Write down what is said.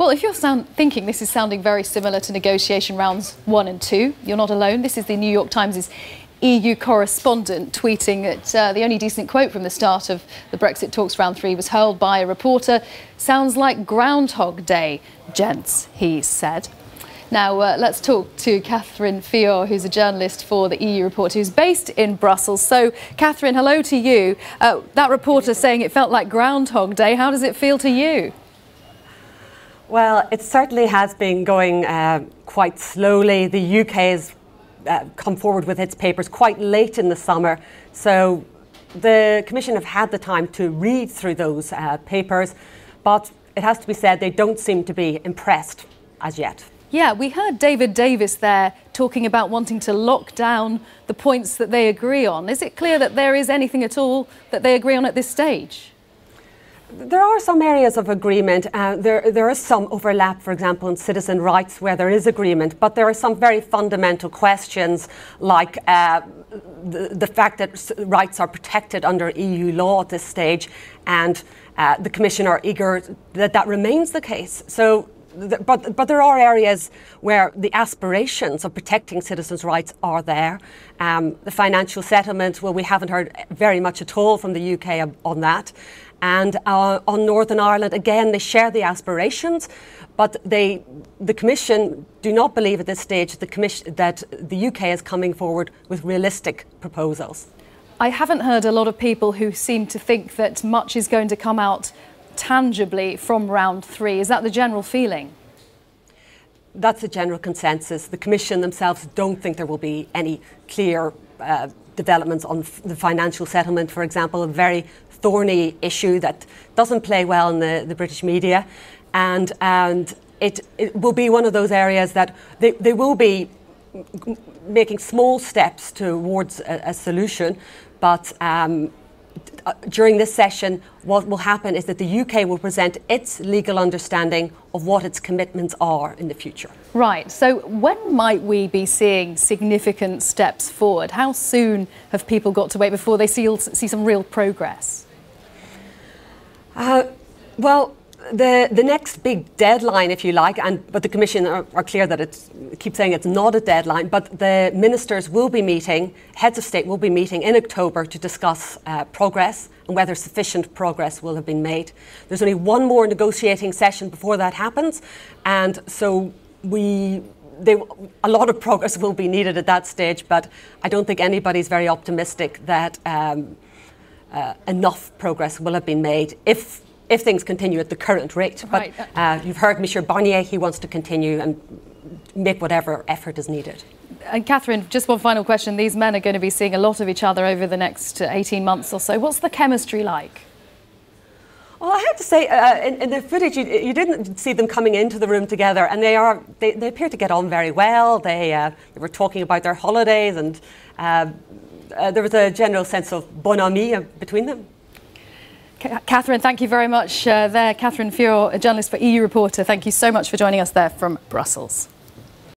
Well, if you're thinking this is sounding very similar to negotiation rounds 1 and 2, you're not alone. This is the New York Times' EU correspondent tweeting that the only decent quote from the start of the Brexit talks round 3 was hurled by a reporter. "Sounds like Groundhog Day, gents," he said. Now, let's talk to Catherine Feore, who's a journalist for the EU Report, who's based in Brussels. So, Catherine, hello to you. That reporter saying it felt like Groundhog Day. How does it feel to you? Well, it certainly has been going quite slowly. The UK has come forward with its papers quite late in the summer. So the Commission have had the time to read through those papers. But it has to be said, they don't seem to be impressed as yet. Yeah, we heard David Davis there talking about wanting to lock down the points that they agree on. Is it clear that there is anything at all that they agree on at this stage? There are some areas of agreement. There is some overlap, for example, in citizen rights where there is agreement, but there are some very fundamental questions like the fact that rights are protected under EU law at this stage, and the Commission are eager that that remains the case. So, but there are areas where the aspirations of protecting citizens' rights are there. The financial settlement, well, we haven't heard very much at all from the UK on that. And on Northern Ireland, again, they share the aspirations, but the Commission do not believe at this stage that the UK is coming forward with realistic proposals. I haven't heard a lot of people who seem to think that much is going to come out tangibly from round 3. Is that the general feeling? That's the general consensus. The Commission themselves don't think there will be any clear developments on the financial settlement, for example, a very thorny issue that doesn't play well in the British media, and it will be one of those areas that they will be making small steps towards a solution, but during this session what will happen is that the UK will present its legal understanding of what its commitments are in the future. Right, so when might we be seeing significant steps forward? How soon have people got to wait before they see some real progress? Well, the next big deadline, if you like, but the Commission are clear that keep saying it's not a deadline, but the ministers will be meeting, heads of state will be meeting in October to discuss progress and whether sufficient progress will have been made. There's only one more negotiating session before that happens, and so a lot of progress will be needed at that stage, but I don't think anybody's very optimistic that enough progress will have been made if things continue at the current rate. Right. But you've heard Michel Barnier, he wants to continue and make whatever effort is needed. And Catherine, just one final question. These men are going to be seeing a lot of each other over the next 18 months or so. What's the chemistry like? Well, I have to say, in the footage, you didn't see them coming into the room together, and they appear to get on very well. They were talking about their holidays, and there was a general sense of bon ami between them. Catherine, thank you very much there. Catherine Feore, a journalist for EU Reporter, thank you so much for joining us there from Brussels.